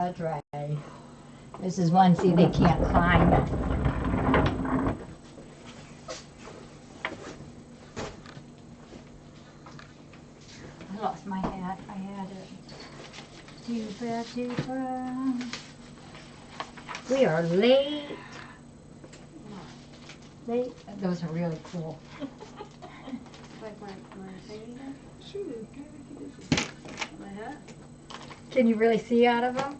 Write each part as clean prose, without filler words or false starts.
That's right. This is one, see, they can't climb. I lost my hat. I had it. Too bad, too bad. We are late. Late. Those are really cool. Like my thingy there? Sure, kind of condition. My hat? Can you really see out of them?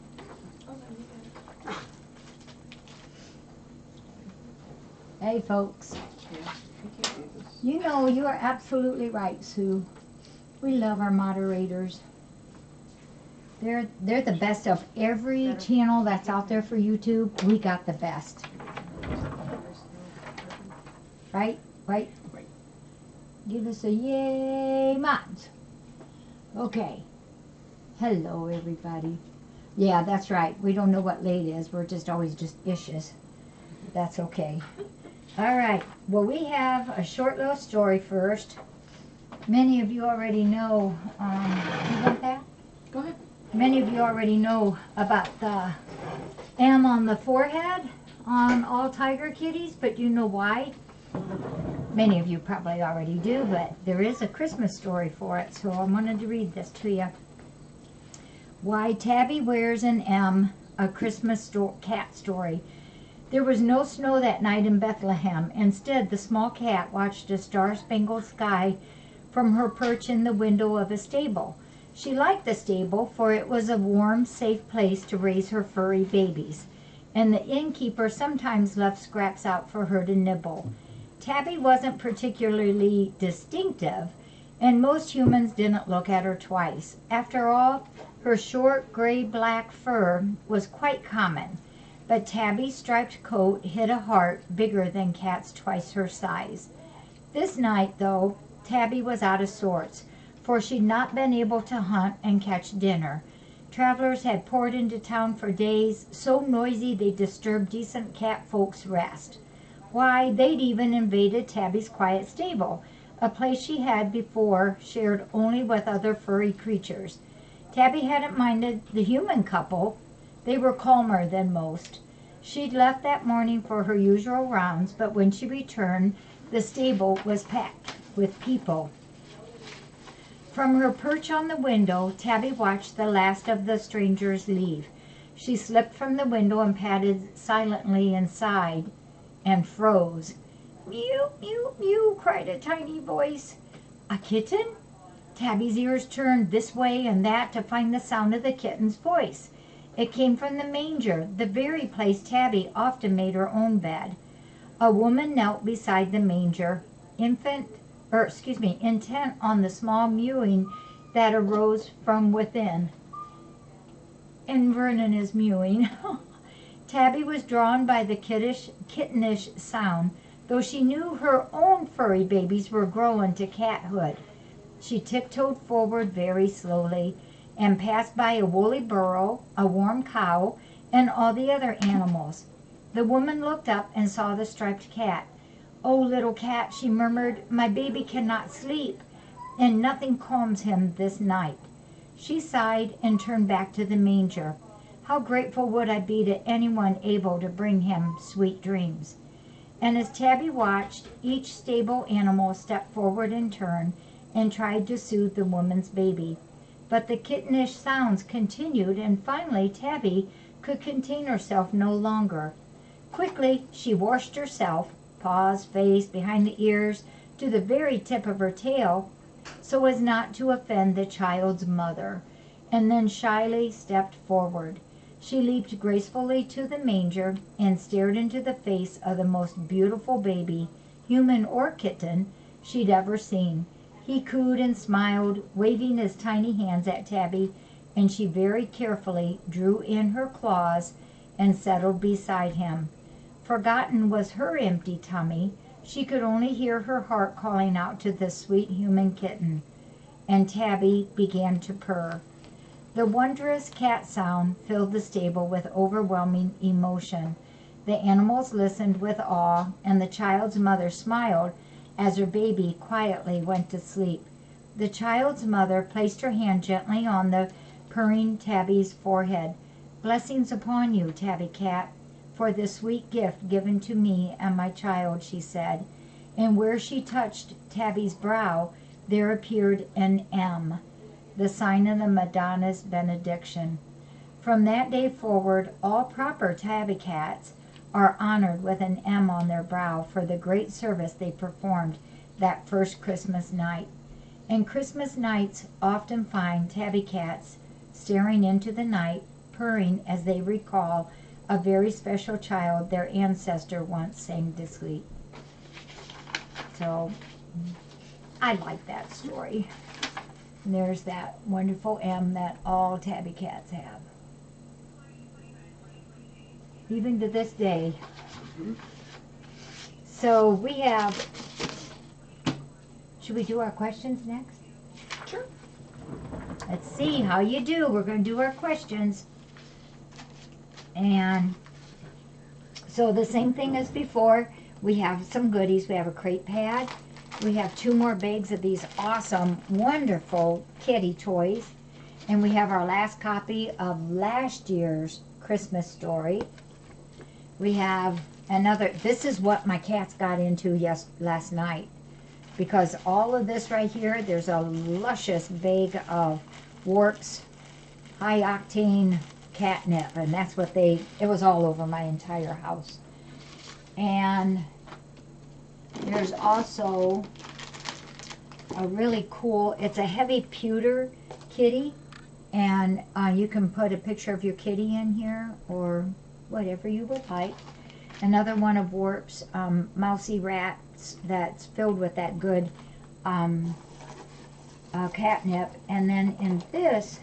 Oh, no, Hey, folks. yeah. I can't do this. You know, you are absolutely right, Sue. We love our moderators. They're the best of every channel that's out there for YouTube. We got the best. Right? Right? Right. Give us a yay, mods. Okay. Hello, everybody. Yeah, that's right. We don't know what late is. We're just always just ishes. That's okay. All right. Well, we have a short little story first. Many of you already know, you want that? Go ahead. Many of you already know about the M on the forehead on all tiger kitties, but you know why? Many of you probably already do, but there is a Christmas story for it, so I wanted to read this to you. Why Tabby Wears an M, a Christmas cat story. There was no snow that night in Bethlehem. Instead, the small cat watched a star-spangled sky from her perch in the window of a stable. She liked the stable, for it was a warm, safe place to raise her furry babies, and the innkeeper sometimes left scraps out for her to nibble. Tabby wasn't particularly distinctive, and most humans didn't look at her twice. After all, her short gray-black fur was quite common, but Tabby's striped coat hid a heart bigger than cats twice her size. This night, though, Tabby was out of sorts, for she'd not been able to hunt and catch dinner. Travelers had poured into town for days, so noisy they disturbed decent cat folks' rest. Why, they'd even invaded Tabby's quiet stable, a place she had before shared only with other furry creatures. Tabby hadn't minded the human couple. They were calmer than most. She'd left that morning for her usual rounds, but when she returned, the stable was packed with people. From her perch on the window, Tabby watched the last of the strangers leave. She slipped from the window and padded silently inside and froze. Mew, mew, mew, cried a tiny voice. A kitten? Tabby's ears turned this way and that to find the sound of the kitten's voice. It came from the manger, the very place Tabby often made her own bed. A woman knelt beside the manger, intent on the small mewing that arose from within. And Vernon is mewing. Tabby was drawn by the kittenish sound, though she knew her own furry babies were growing to cathood. She tiptoed forward very slowly and passed by a woolly burro, a warm cow, and all the other animals. The woman looked up and saw the striped cat. "Oh, little cat," she murmured, "my baby cannot sleep, and nothing calms him this night." She sighed and turned back to the manger. How grateful would I be to anyone able to bring him sweet dreams. And as Tabby watched, each stable animal stepped forward in turn and tried to soothe the woman's baby. But the kittenish sounds continued, and finally Tabby could contain herself no longer. Quickly she washed herself, paws, face, behind the ears, to the very tip of her tail, so as not to offend the child's mother, and then shyly stepped forward. She leaped gracefully to the manger and stared into the face of the most beautiful baby, human or kitten, she'd ever seen. He cooed and smiled, waving his tiny hands at Tabby, and she very carefully drew in her claws and settled beside him. Forgotten was her empty tummy. She could only hear her heart calling out to the sweet human kitten, and Tabby began to purr. The wondrous cat sound filled the stable with overwhelming emotion. The animals listened with awe, and the child's mother smiled as her baby quietly went to sleep. The child's mother placed her hand gently on the purring Tabby's forehead. Blessings upon you, Tabby Cat, for this sweet gift given to me and my child, she said. And where she touched Tabby's brow, there appeared an M, the sign of the Madonna's benediction. From that day forward, all proper Tabby Cats are honored with an M on their brow for the great service they performed that first Christmas night. And Christmas nights often find Tabby Cats staring into the night, purring as they recall a very special child their ancestor once sang to sleep. So, I like that story. And there's that wonderful M that all Tabby Cats have. Even to this day. So we have, should we do our questions next? Sure. Let's see how you do. We're going to do our questions. And so the same thing as before. We have some goodies. We have a crate pad. We have 2 more bags of these awesome, wonderful kitty toys. And we have our last copy of last year's Christmas story. We have another, this is what my cats got into last night. Because all of this right here, there's a luscious bag of Warp's high octane catnip. And that's what it was all over my entire house. And there's also a really cool, it's a heavy pewter kitty. And you can put a picture of your kitty in here or whatever you would like. Another one of Warp's mousy rats that's filled with that good catnip. And then in this,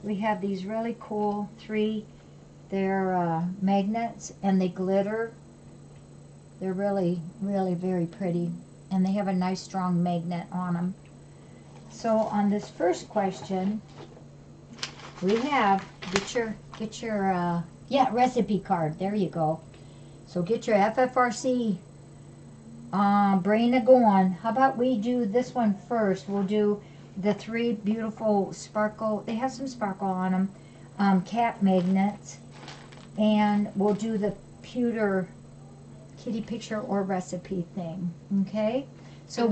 we have these really cool 3, they're magnets and they glitter. They're really, really very pretty. And they have a nice strong magnet on them. So on this first question, we have, get your recipe card. There you go. So get your FFRC brain a-going. How about we do this one first? We'll do the 3 beautiful sparkle, they have some sparkle on them, cat magnets. And we'll do the pewter kitty picture or recipe thing. Okay? So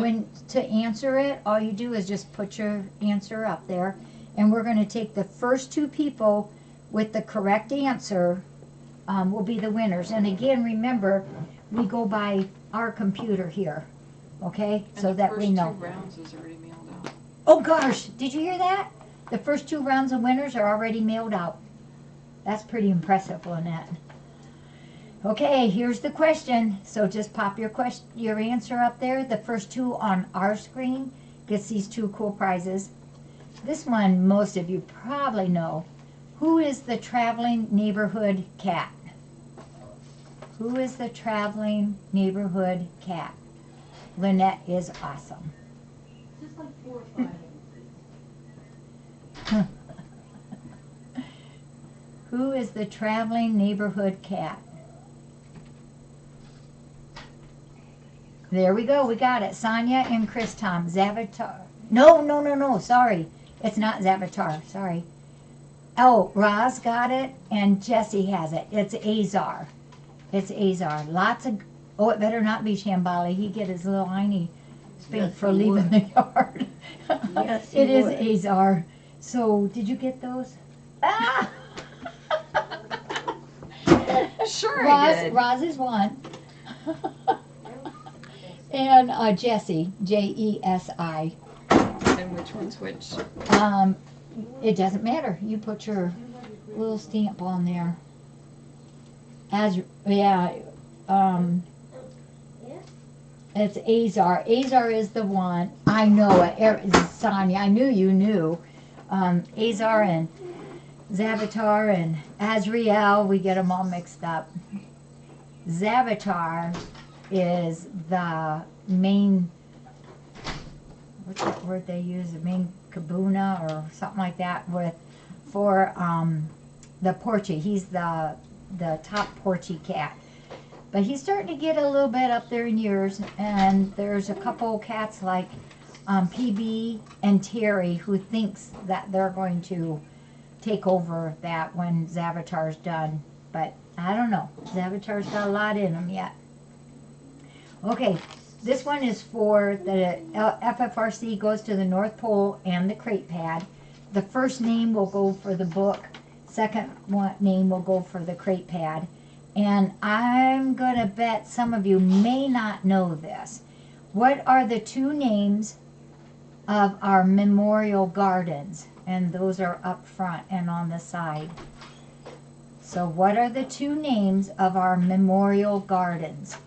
to answer it, all you do is just put your answer up there. And we're going to take the first 2 people with the correct answer will be the winners. And again, remember, we go by our computer here, okay? And so that we know. The first 2 rounds is already mailed out. Oh gosh, did you hear that? The first 2 rounds of winners are already mailed out. That's pretty impressive, Lynette. Okay, here's the question. So just pop your answer up there. The first 2 on our screen gets these 2 cool prizes. This one, most of you probably know. Who is the traveling neighborhood cat? Who is the traveling neighborhood cat? Lynette is awesome. Just like 4 or 5. Who is the traveling neighborhood cat? There we go. We got it. Sonia and Chris Tom. Zavatar. No. Sorry. It's not Zavatar. Sorry. Oh, Roz got it, and Jesse has it. It's Azar. It's Azar. Lots of... Oh, it better not be Shambhala. He'd get his little hiney spanked for leaving the yard. Yes, it is Azar. So, did you get those? Ah! Sure I did. Roz is one. And Jesse, Jesi. And which one's which? It doesn't matter. You put your little stamp on there. It's Azar. Azar is the one. I know it. Sonia, I knew you knew. Azar and Zavatar and Azrael, we get them all mixed up. Zavatar is the main, what's that word they use? The main kabuna or something like that for the Porchy. He's the top Porchy cat. But he's starting to get a little bit up there in years, and there's a couple cats like PB and Terry who thinks that they're going to take over that when Zavatar's done. But I don't know. Zavatar's got a lot in him yet. Okay, this one is for the FFRC goes to the North Pole and the crate pad. The first name will go for the book. Second name will go for the crate pad. And I'm going to bet some of you may not know this. What are the two names of our memorial gardens? And those are up front and on the side. So what are the two names of our memorial gardens?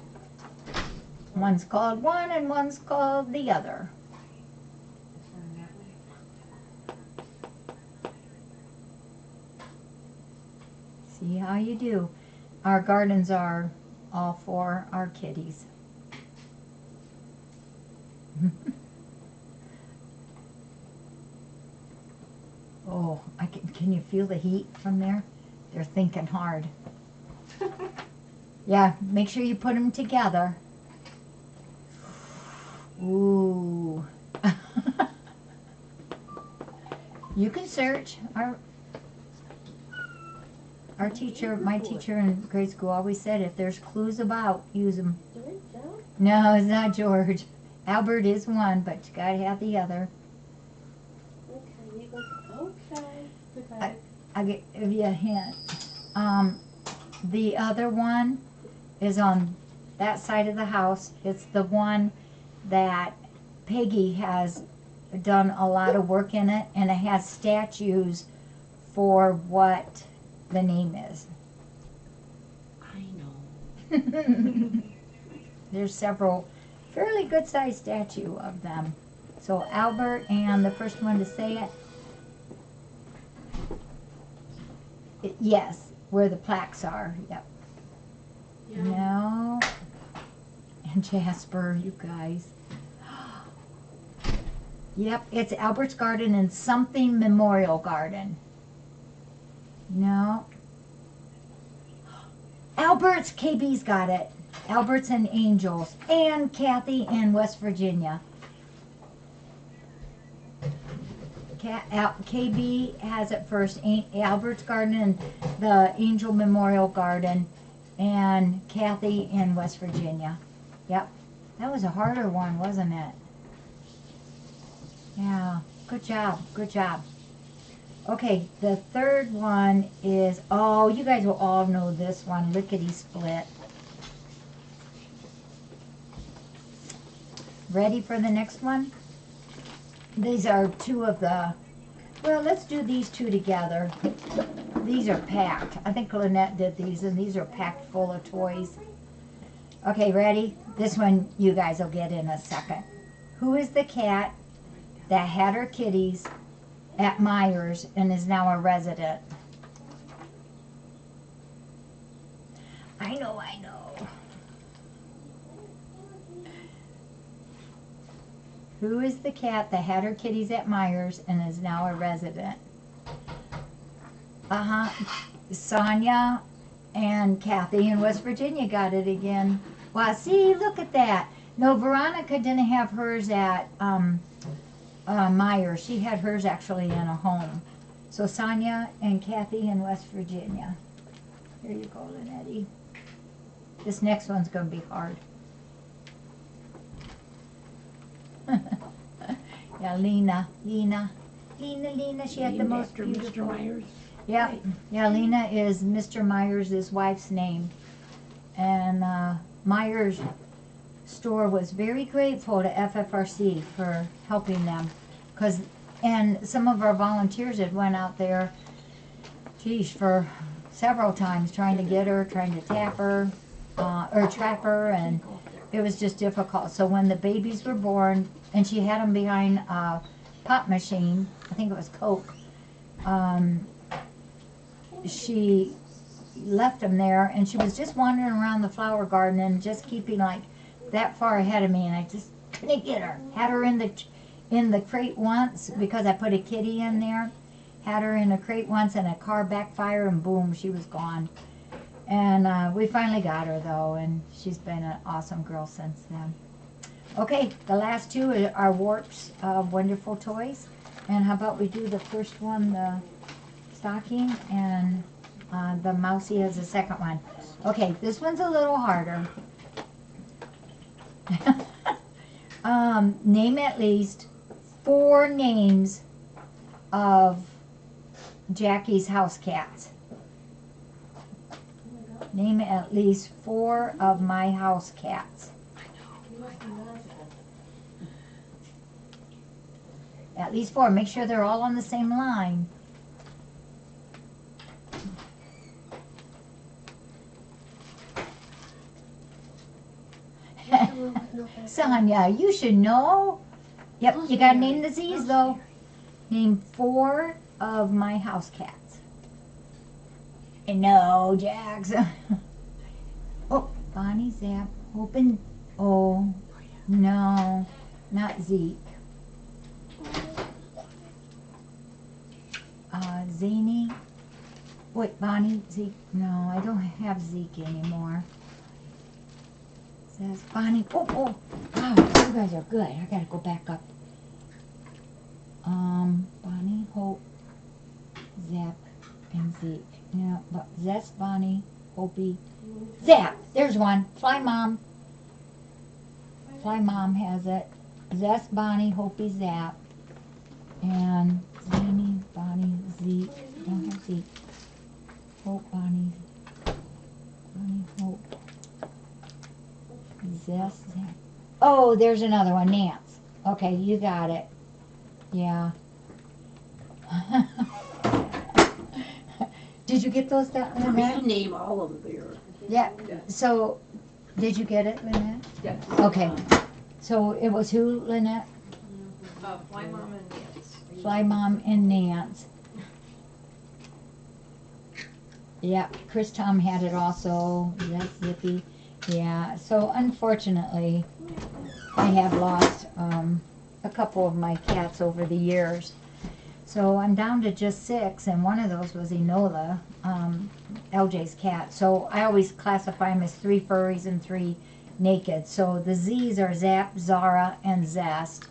One's called one and one's called the other. See how you do. Our gardens are all for our kitties. Oh, can you feel the heat from there? They're thinking hard. Yeah, make sure you put them together. Ooh. You can search. Our teacher, my teacher in grade school always said if there's clues about, use them. No, it's not George. Albert is one, but you gotta have the other. Okay. I'll give you a hint. The other one is on that side of the house. It's the one that Peggy has done a lot of work in it, and it has statues for what the name is. I know. There's several fairly good sized statue of them. So Albert, and the first one to say it, yes, where the plaques are. Yep. Yeah. No. And Jasper, you guys. Yep, it's Albert's Garden and something Memorial Garden. No. Albert's, KB's got it. Albert's and Angels. And Kathy in West Virginia. KB has it first. Albert's Garden and the Angel Memorial Garden. And Kathy in West Virginia. Yep. That was a harder one, wasn't it? Yeah. Good job. Good job. Okay, the third one is, oh, you guys will all know this one, Lickety Split. Ready for the next one? These are two of the, well, let's do these two together. These are packed. I think Lynette did these, and these are packed full of toys. Okay, ready? This one you guys will get in a second. Who is the cat that had her kitties at Myers and is now a resident? I know. Who is the cat that had her kitties at Myers and is now a resident? Sonia and Kathy in West Virginia got it again. Well, see, look at that. No, Veronica didn't have hers at Myers. She had hers actually in a home. So Sonia and Kathy in West Virginia. Here you go, Lynette. This next one's going to be hard. Yeah, Lena. She had the most beautiful. Mr. Myers. Yeah, Lena is Mr. Myers' wife's name. And Myers store was very grateful to FFRC for helping them. And some of our volunteers had went out there, for several times trying to get her, trying to tap her, or trap her, and it was just difficult. So when the babies were born, and she had them behind a pop machine, I think it was Coke, she left them there, and she was just wandering around the flower garden and just keeping like that far ahead of me, and I just couldn't get her. Had her in the crate once because I put a kitty in there. Had her in a crate once, and a car backfired, and boom, she was gone. And we finally got her though, and she's been an awesome girl since then. Okay, the last two are Warp's Wonderful Toys. And how about we do the first one, the stocking, and the Mousy has the second one. Okay, this one's a little harder. Name at least 4 names of Jackie's house cats. Name at least 4 of my house cats. At least 4. Make sure they're all on the same line. Sonia, you should know. Yep, you gotta name the Z's though. Name 4 of my house cats. No, Jax. Oh, Bonnie, Zap, Hope, and oh, no, not Zeke. Zany. Wait, Bonnie, Zeke. No, I don't have Zeke anymore. Says Bonnie. Oh, wow, you guys are good. I gotta go back up. Bonnie, Hope, Zap, and Zeke. Yeah, but Zest, Bonnie, Opie, Zap. There's one. Fly Mom. Fly Mom has it. Zest, Bonnie, Hopi, Zap, and Zany, Bonnie, Zeke. Don't have Zeke. Hope, Bonnie, Hope, Zest, Zap. Oh, there's another one. Nance. Okay, you got it. Yeah. Did you get those down, Lynette? You name all of them there. Yeah. So, did you get it, Lynette? Yeah. Okay. So it was who, Lynette? Fly Mom and Nance. Fly Mom and Nance. Yeah, Chris Tom had it also. That's Zippy. Yeah, so unfortunately, I have lost a couple of my cats over the years. So I'm down to just 6, and one of those was Enola, LJ's cat. So I always classify them as 3 furries and 3 naked. So the Z's are Zap, Zara, and Zest.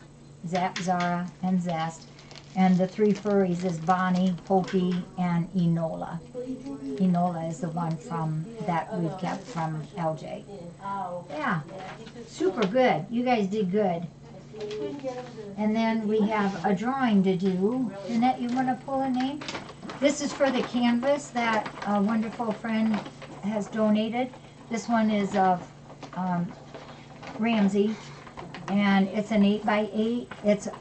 Zap, Zara, and Zest. And the 3 furries is Bonnie, Hopi, and Enola. Enola is the one from that we kept from LJ. Yeah, super good. You guys did good. And then we have a drawing to do. Jeanette, you want to pull a name? This is for the canvas that a wonderful friend has donated. This one is of Ramsey, and it's an 8x8.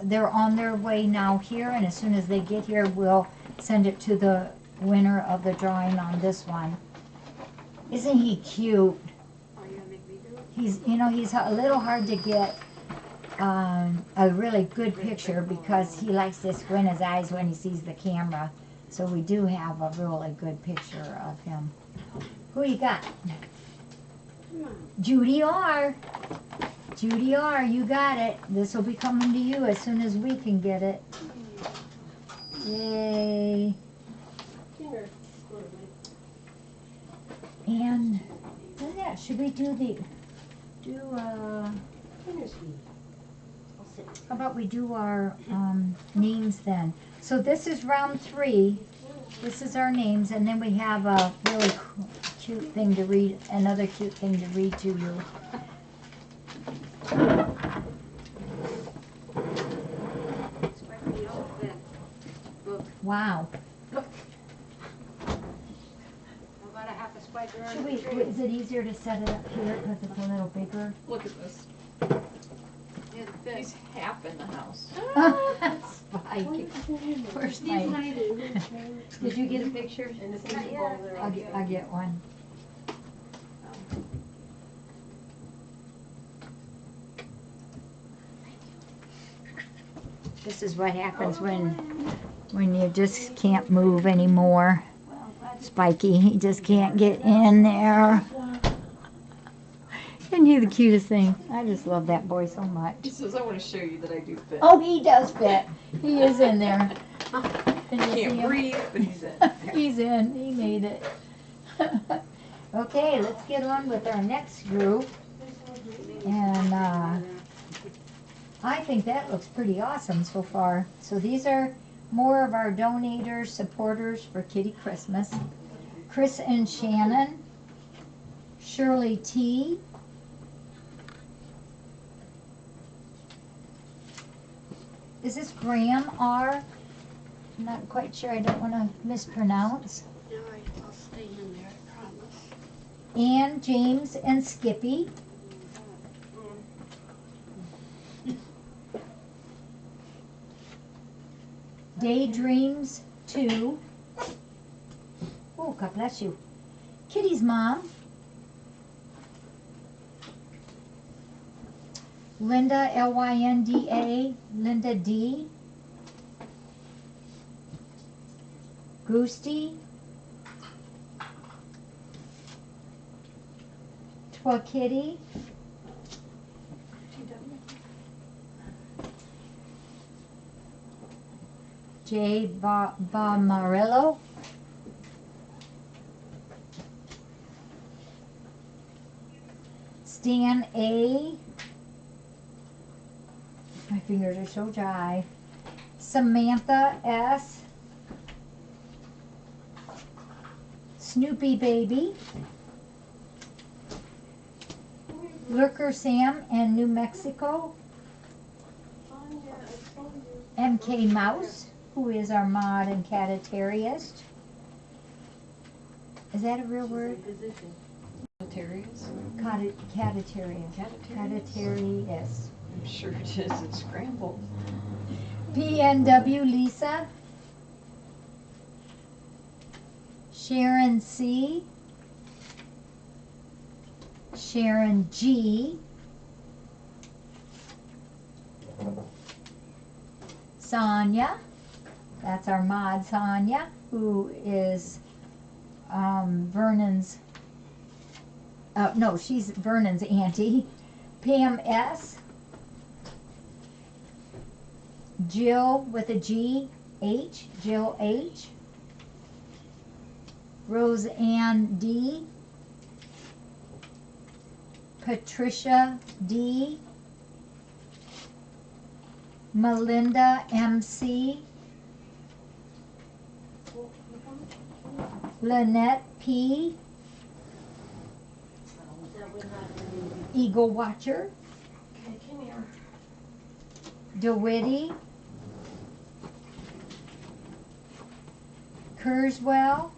They're on their way now here, and as soon as they get here, we'll send it to the winner of the drawing on this one. Isn't he cute? Are you gonna make me do it? He's a little hard to get a really good picture because he likes to squint his eyes when he sees the camera. So we do have a really good picture of him. Who you got? Judy R. Judy R, you got it. This will be coming to you as soon as we can get it. Yay. And yeah, should we how about we do our names then? So this is round 3. This is our names, and then we have a really cute thing to read, another cute thing to read to you. Wow. About a half a spider on Should the we, tree. is it easier to set it up here because it's a little bigger? Look at this. Yeah, the fish. He's half in the house. Spike. Where's my... Did you get a picture? And the Not fish yet. bowl there. I'll get one. This is what happens when you just can't move anymore. Spiky, he just can't get in there. Isn't he the cutest thing? I just love that boy so much. He says, I want to show you that I do fit. Oh, he does fit. He is in there. He can't breathe, but he's in. He's in. He made it. Okay, let's get on with our next group. And I think that looks pretty awesome so far. So these are More of our donators, supporters for Kitty Christmas. Chris and Shannon. Shirley T. Is this Graham R? I'm not quite sure. I don't want to mispronounce. No, I'll stay in there, I promise. Ann, James, and Skippy. Daydreams 2. Oh, God bless you. Kitty's mom. Linda, Lynda, Linda D. Goosty. Twa Kitty. J. Bamarillo. Stan A. My fingers are so dry. Samantha S. Snoopy Baby. Lurker Sam in New Mexico. MK Mouse, who is our mod and catatariist. Is that a real word? Catatarius? Catatarius. Catatarius. I'm sure it is. It's scrambled. PNW Lisa. Sharon C. Sharon G. Sonia. That's our mod Sonia, who is Vernon's, no, she's Vernon's auntie. Pam S. Jill with a G, H, Jill H. Roseanne D. Patricia D. Melinda MC. Lynette P. Eagle Watcher. Okay, come here. DeWitty. Kurzwell.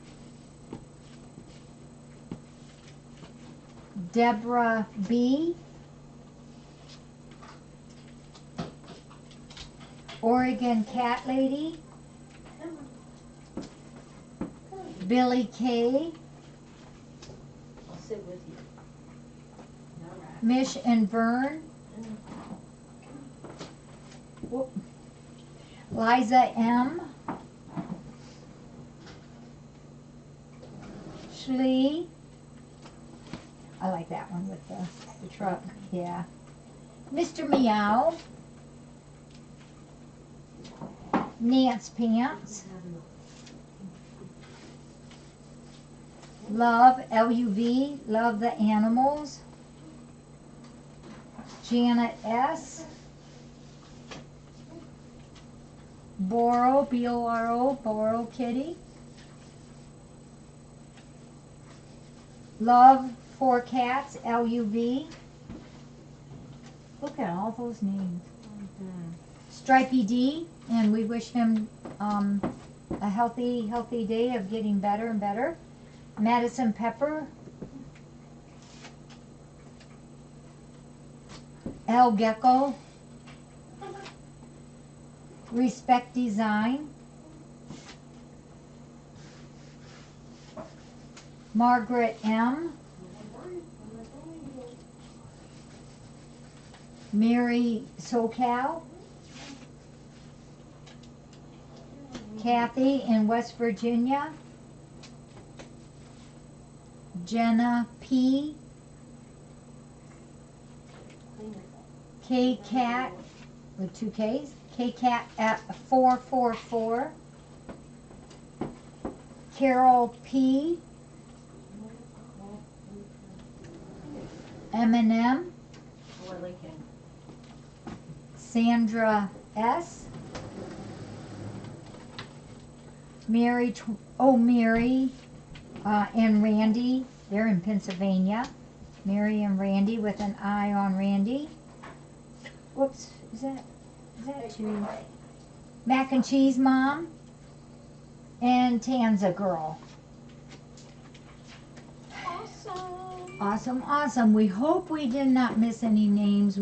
Deborah B. Oregon Cat Lady. Billy K. I'll sit with you. Mish and Vern. Whoop. Liza M. Schlee. I like that one with the truck, yeah. Mr. Meow. Nance Pants. Love, L-U-V, Love the Animals. Janet S. Boro, B-O-R-O, Boro Kitty. Love for Cats, L-U-V. Look at all those names. Stripey D, and we wish him a healthy day of getting better and better. Madison Pepper. L Gecko. Respect Design. Margaret M. Mary SoCal. Kathy in West Virginia. Jenna P. K-Cat with 2 Ks. K-Cat at 444. Carol P. M&M. Sandra S. Mary and Randy. They're in Pennsylvania. Mary and Randy with an eye on Randy. Whoops, is that two? Mac and Cheese Mom and Tanza Girl. Awesome. We hope we did not miss any names.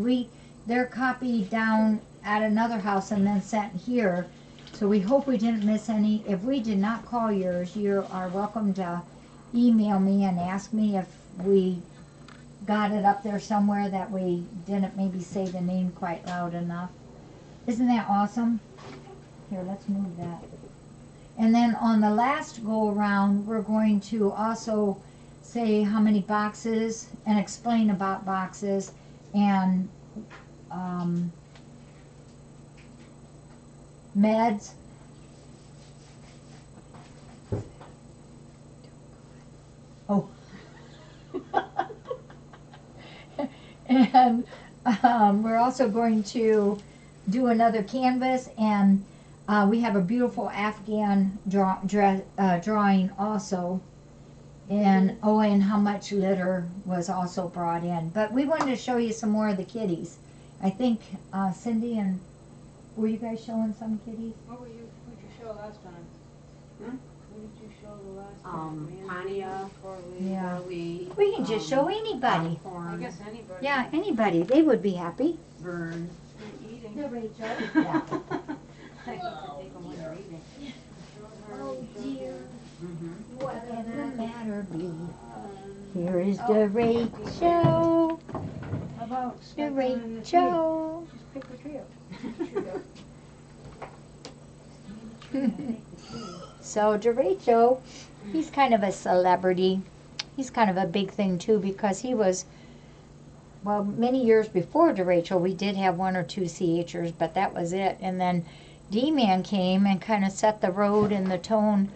They're copied down at another house and then sent here. So we hope we didn't miss any. If we did not call yours, you are welcome to email me and ask me if we got it up there somewhere that we didn't maybe say the name quite loud enough. Isn't that awesome? Here, let's move that. And then on the last go around, we're going to also say how many boxes and explain about boxes and meds. Oh. And we're also going to do another canvas, and we have a beautiful Afghan drawing also. And and how much litter was also brought in. But we wanted to show you some more of the kitties. I think Cindy and were you guys showing some kitties? What did you show last time? Hmm? What did you show the last time? Tanya, Yeah. Corley, We can just show anybody. I Popcorn, guess anybody. Yeah, anybody. They would be happy. Vern. You're eating. The Rachel. I can take them when you're eating. Oh dear. Mm-hmm. Whatever the matter be. Here is the Rachel. How about The stepping in the tree? Rachel. Just pick the tree up. So DeRachel, he's kind of a celebrity. He's kind of a big thing too because he was, well, many years before DeRachel, we did have one or two CHers, but that was it. And then D-Man came and kind of set the road and the tone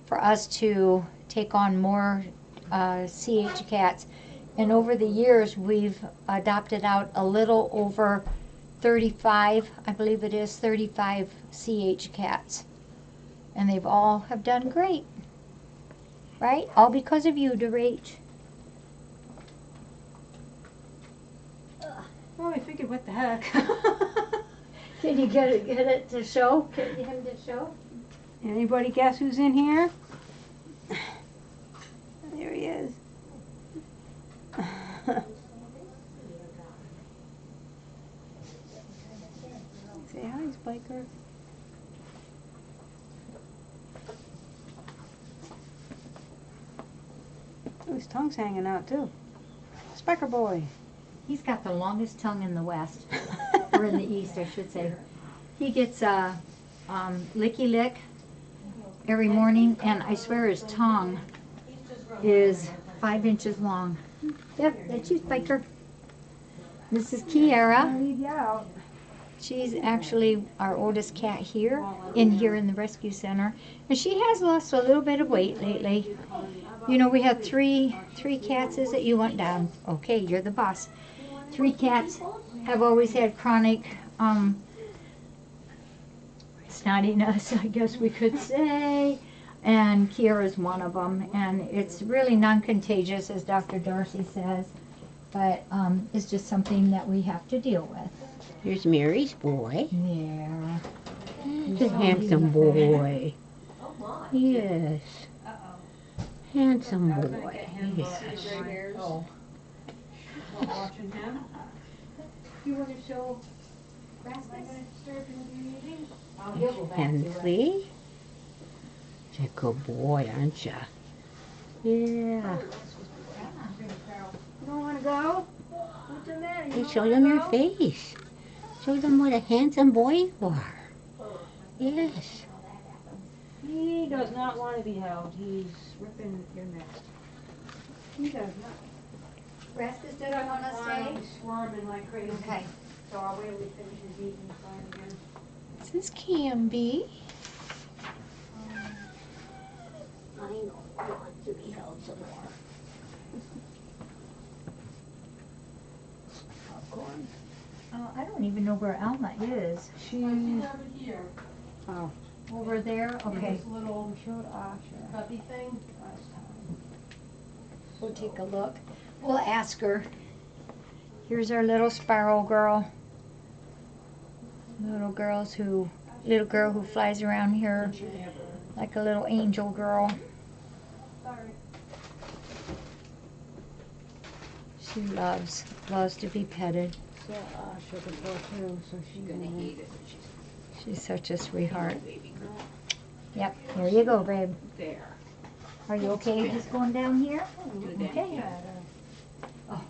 for us to take on more CH cats. And over the years, we've adopted out a little over 35, I believe it is, 35 CH cats. And they've all have done great. Right? All because of you, DeRach. Well, I figured, what the heck? Can you get it to show? Get him to show? Anybody guess who's in here? There he is. Say hi, Spiker. Oh, his tongue's hanging out too. Spiker boy. He's got the longest tongue in the West, or in the East, I should say. He gets licky lick every morning, and I swear his tongue is 5 inches long. Yep, that's you, Spiker. This is Kiara. Leave you out. She's actually our oldest cat here in the rescue center, and she has lost a little bit of weight lately. You know, we have three cats. Is it you want down? Okay, you're the boss. 3 cats have always had chronic snottiness, I guess we could say, and Kiara's one of them. And it's really non-contagious, as Dr. Darcy says, but it's just something that we have to deal with. Here's Mary's boy. Yeah. The handsome boy. Yes. Handsome boy. Yes. Oh. Watching him. You want to show Rasmus? Hensley. You're a good boy, aren't you? Yeah. You don't want to go? What's the matter? Hey, show them your face. Show them what a handsome boy you are. Yes. He does not want to be held. He's ripping your neck. He does not. Rasmus didn't want to stay? He's squirming like crazy. Okay. So I'll wait till he finishes eating and fine again. This is Camby. I know. I want to be held some more. I don't even know where Alma is. She's... Oh. over there? Okay. This little puppy thing. We'll take a look. We'll ask her. Here's our little sparrow girl. Little girl who flies around here like a little angel girl. Sorry. She loves to be petted. So, sugar for too, so she's gonna eat it. She's such a sweetheart. Baby girl. Yep, here you go, babe. There. Are you okay just going down here? Okay. Oh.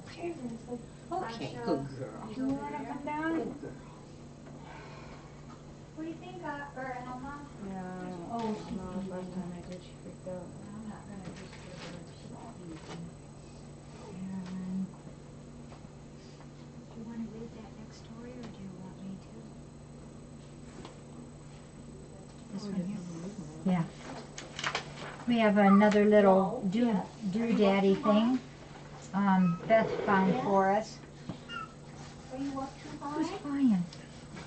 Okay. Okay, good girl. You want to come down? Good girl. What do you think, Elma? Yeah. Oh, no, last time I did, she freaked out. I'm not going to just give her a small piece. Do you want to read that next story, or do you want me to? This one here? Yeah. We have another little doodaddy thing. Beth found for us. Are you up too high? Who's buying?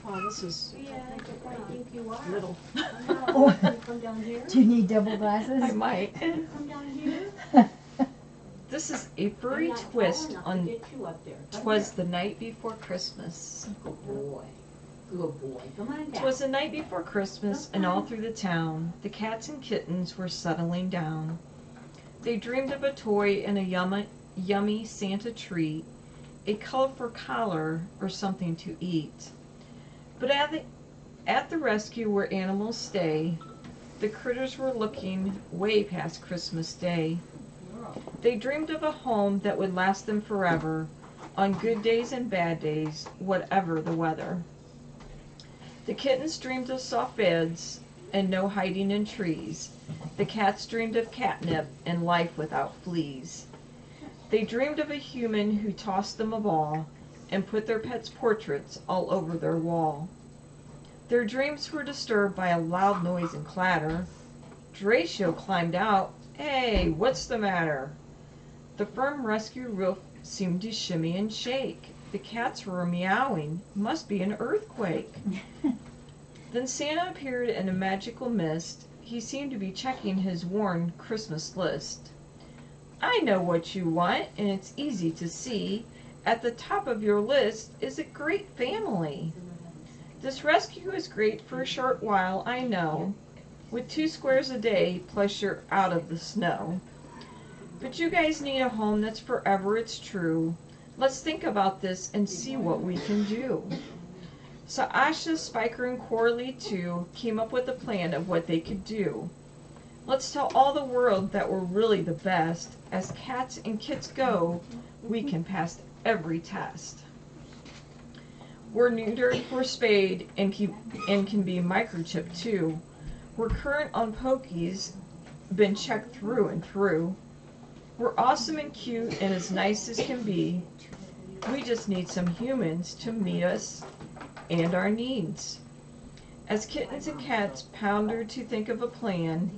Oh, this is Yeah, I think you are. little. Oh. Can you come down here? Do you need double glasses? I might. Can you come down here? This is a furry twist on "'Twas the Night Before Christmas." Good boy. Good boy. Come on down. 'Twas the night before Christmas, and all through the town, the cats and kittens were settling down. They dreamed of a toy and a yummy Santa treat, a colorful collar, or something to eat. But at the rescue where animals stay, the critters were looking way past Christmas Day. They dreamed of a home that would last them forever, on good days and bad days, whatever the weather. The kittens dreamed of soft beds and no hiding in trees. The cats dreamed of catnip and life without fleas. They dreamed of a human who tossed them a ball and put their pets' portraits all over their wall. Their dreams were disturbed by a loud noise and clatter. Horatio climbed out. "Hey, what's the matter?" The firm rescue roof seemed to shimmy and shake. The cats were meowing. Must be an earthquake. Then Santa appeared in a magical mist. He seemed to be checking his worn Christmas list. "I know what you want, and it's easy to see. At the top of your list is a great family. This rescue is great for a short while, I know. With 2 squares a day, plus you're out of the snow. But you guys need a home that's forever, it's true. Let's think about this and see what we can do." So Asha, Spiker, and Coralie too came up with a plan of what they could do. Let's tell all the world that we're really the best. As cats and kits go, we can pass every test. We're neutered, we're spayed, and can be microchipped too. We're current on pokies, been checked through and through. We're awesome and cute and as nice as can be. We just need some humans to meet us and our needs. As kittens and cats pondered to think of a plan,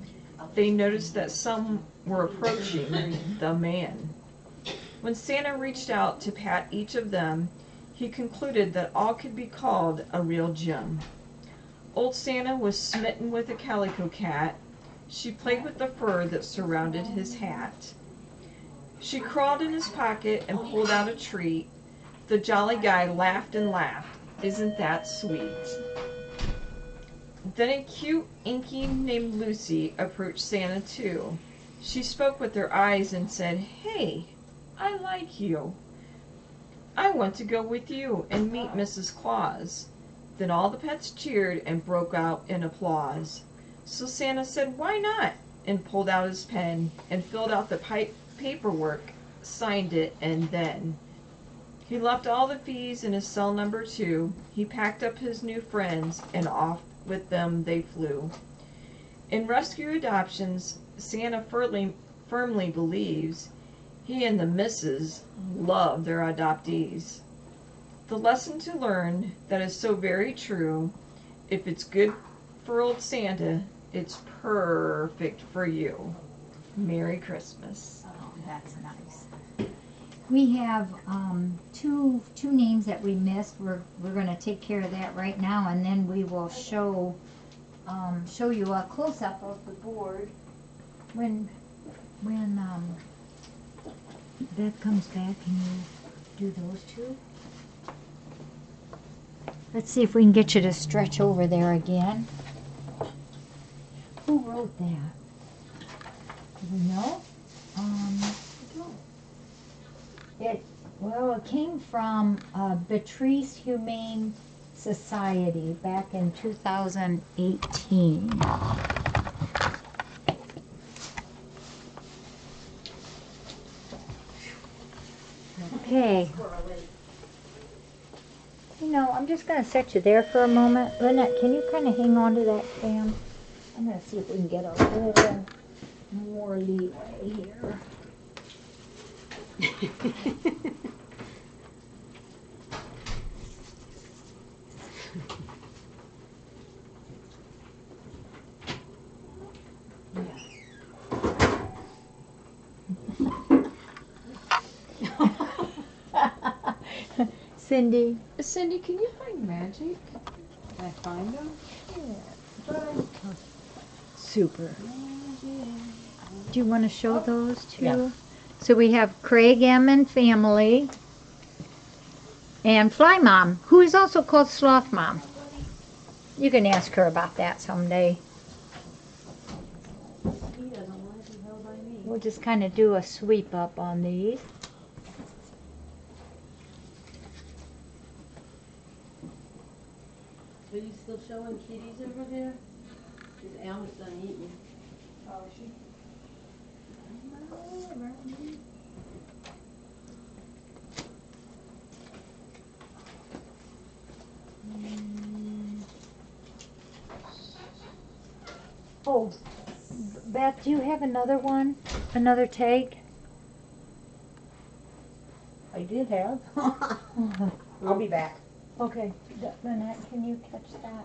they noticed that some were approaching the man. When Santa reached out to pat each of them, he concluded that all could be called a real gem. Old Santa was smitten with a calico cat. She played with the fur that surrounded his hat. She crawled in his pocket and pulled out a treat. The jolly guy laughed and laughed. Isn't that sweet? Then a cute Inky named Lucy approached Santa too. She spoke with her eyes and said, "Hey, I like you. I want to go with you and meet Mrs. Claus." Then all the pets cheered and broke out in applause. So Santa said, "Why not?" and pulled out his pen and filled out the paperwork, signed it, and then he left all the fees in his cell number 2. He packed up his new friends and off with them they flew. In rescue adoptions, Santa firmly believes he and the missus love their adoptees. The lesson to learn that is so very true: if it's good for old Santa, it's perfect for you. Merry Christmas. Oh, that's nice. We have two names that we missed. We're gonna take care of that right now, and then we will show you a close up of the board when Beth comes back. Can you do those two? Let's see if we can get you to stretch over there again. Who wrote that? Do we know? It came from Pt3 Humane Society back in 2018. Okay. I'm just going to set you there for a moment. Lynette, can you kind of hang on to that fan? I'm going to see if we can get a little more leeway here. Cindy. Cindy, can you find magic? Can I find them? Super. Do you want to show those too? Yeah. So we have Craig M and family and Fly Mom, who is also called Sloth Mom. You can ask her about that someday. He doesn't want to be held by me. We'll just kind of do a sweep up on these. Are you still showing kitties over there? Because Alma's done eating. Oh, is she? Oh, Beth, do you have another one? Another tag? I did have. I'll be back. Okay, Lynette, can you catch that?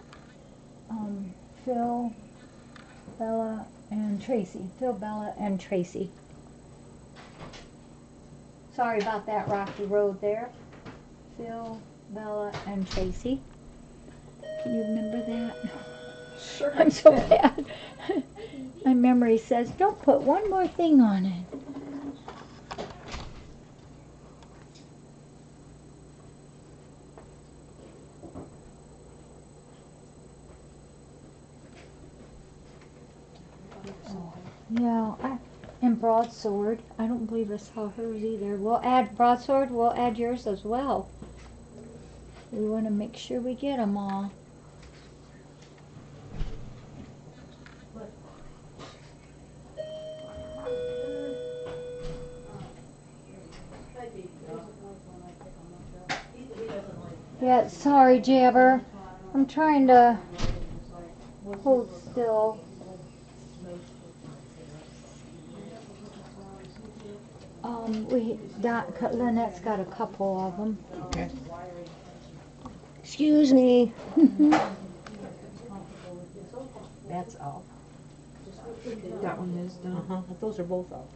Phil, Bella, and Tracy. Phil, Bella, and Tracy. Sorry about that rocky road there. Phil, Bella, and Tracy. Can you remember that? Sure. I'm so bad. My memory says, don't put one more thing on it. Yeah, and Broadsword. I don't believe I saw hers either. We'll add Broadsword. We'll add yours as well. We want to make sure we get them all. Yeah, sorry, Jabber. I'm trying to hold still. Lynette's got a couple of them. Okay. Excuse me. That's all. That one is done. Those are both all.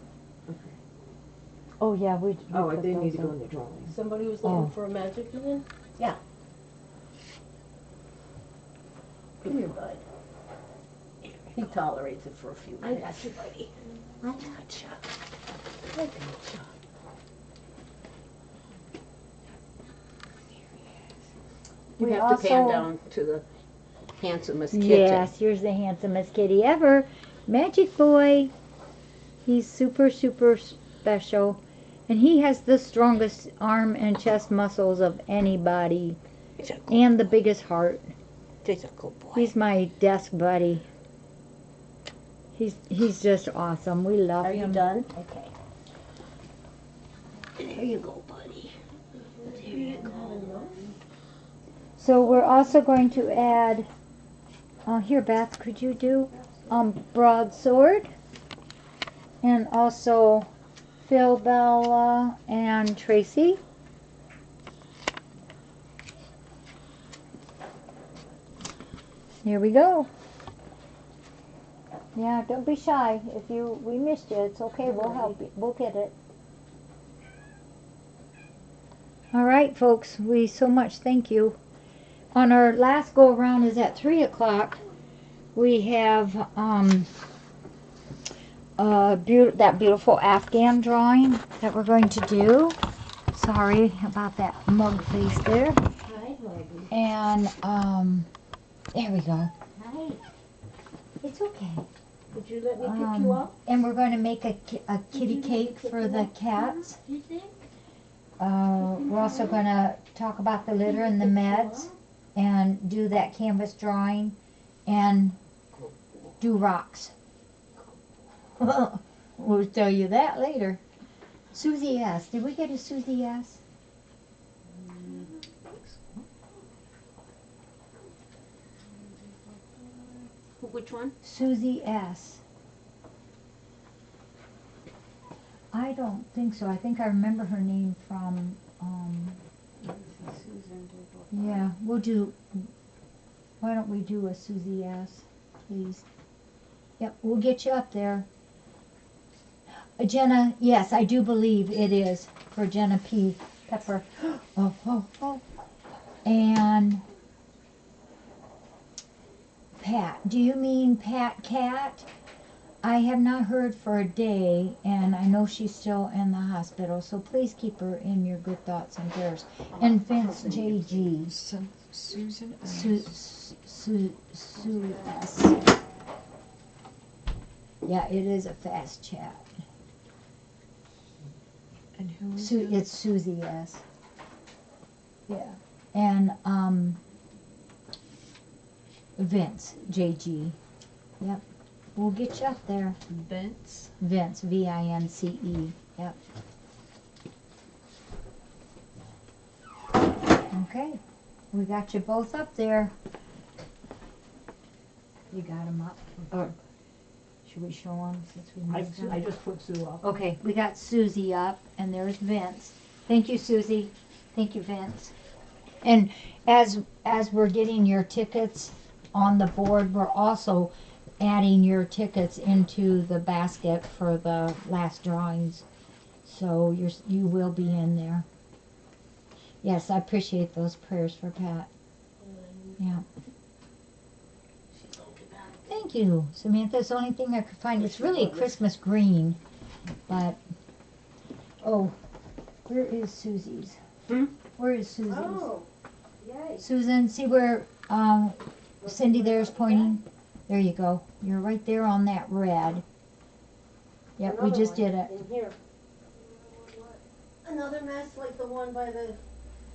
Oh yeah, we Oh, put they those need to go up. in the drawing. Somebody was looking Oh. for a magic man? Yeah. Come here, bud. He tolerates it for a few I minutes. got you, buddy. I got you. I got you. You We have to pan also- down to the handsomest kitten. Yes, here's the handsomest kitty ever. Magic Boy. He's super, super special. And he has the strongest arm and chest muscles of anybody. He's a good, And the biggest heart. he's a good boy. He's my desk buddy. He's just awesome. We love Are him. you done? Okay. There you go, buddy. There you go. So we're also going to add, here Beth, could you do Broadsword? And also Phil, Bella, and Tracy. Here we go. Yeah, don't be shy. If we missed you, it's okay. We'll help you. We'll get it. All right, folks, we so much thank you. On our last go around is at 3 o'clock. We have that beautiful Afghan drawing that we're going to do. Sorry about that mug face there. Hi, Morgan. And there we go. Hi. It's okay. Would you let me pick you up? And we're going to make a kitty cake for the cats. You think? We're also going to talk about the litter and the meds and do that canvas drawing and do rocks. We'll tell you that later. Susie S. Did we get a Susie S? Which one? Susie S. I don't think so. I think I remember her name from, yeah, we'll do, why don't we do a Susie S, please? Yep, we'll get you up there. Jenna, yes, I do believe it is for Jenna P. Pepper. Oh. And Pat, do you mean Pat Cat? I have not heard for a day, and I know she's still in the hospital, so please keep her in your good thoughts and prayers. And Vince J.G. Susan S. Sue S. Yeah, it is a fast chat. And who is It's Susie S. Yeah. And Vince J.G. Yep. We'll get you up there. Vince? Vince, V-I-N-C-E. Yep. Okay. We got you both up there. You got them up. Or should we show them since we missed them? I just put Sue up. Okay, we got Susie up, and there's Vince. Thank you, Susie. Thank you, Vince. And as we're getting your tickets on the board, we're also adding your tickets into the basket for the last drawings. So you will be in there. Yes, I appreciate those prayers for Pat. Yeah. Thank you, Samantha. It's the only thing I could find. It's really a Christmas green, but oh, where is Susie's? Where is Susie's? Oh, yay. Susan, see where Cindy there's pointing? There you go. You're right there on that red. Yep, we Another just one did it. in here. Another mess like the one by the...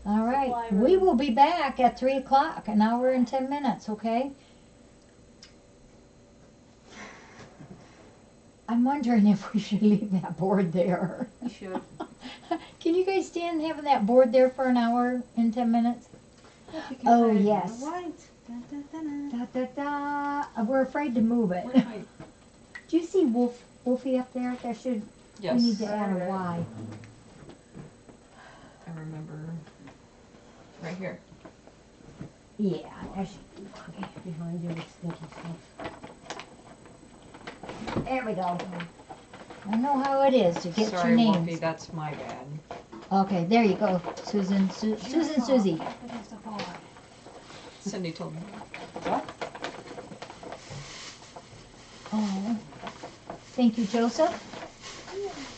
All right. Supply We room. will be back at 3 o'clock, an hour and 10 minutes, okay? I'm wondering if we should leave that board there. You should. Can you guys stand having that board there for an hour and 10 minutes? Oh, yes. Da, da, da. We're afraid to move it. Do you see Wolfie up there? There should, Yes. we need to add a Y. I remember. Right here. Yeah, there should be Y. Behind you with stinky stuff. There we go. I know how it is to get Sorry, your names. Wolfie, that's my bad. Okay, there you go, Susan. Susan, Susie. Cindy told me. Oh, thank you, Joseph.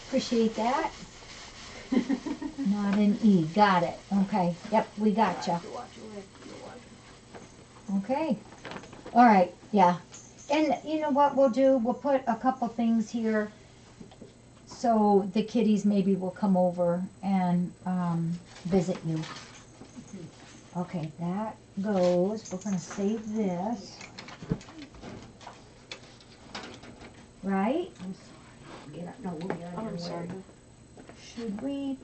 Appreciate that. Not an E. Got it. Okay. Yep, we got you. Okay. All right. Yeah. And you know what we'll do? We'll put a couple things here so the kiddies maybe will come over and visit you. Okay, that goes. We're going to save this. Right? I'm sorry. Should we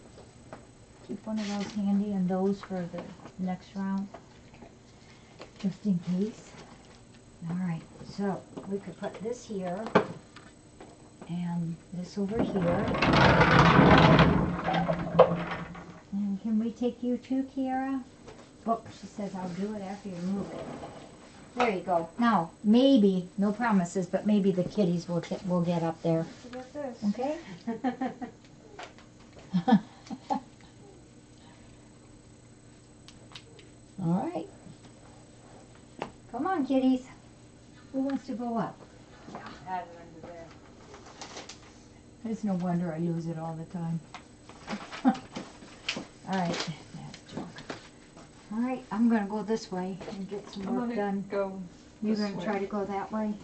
keep one of those handy and those for the next round? Just in case. Alright, so we could put this here and this over here. And can we take you too, Kiara? Oh, she says I'll do it after you move it. There you go. Now, maybe, no promises, but maybe the kitties will get up there. Okay? All right. Come on, kitties. Who wants to go up? Add it under there. It's no wonder I lose it all the time. All right, that's junk. All right, I'm gonna go this way and get some I'm work gonna done. go You're this gonna way. try to go that way?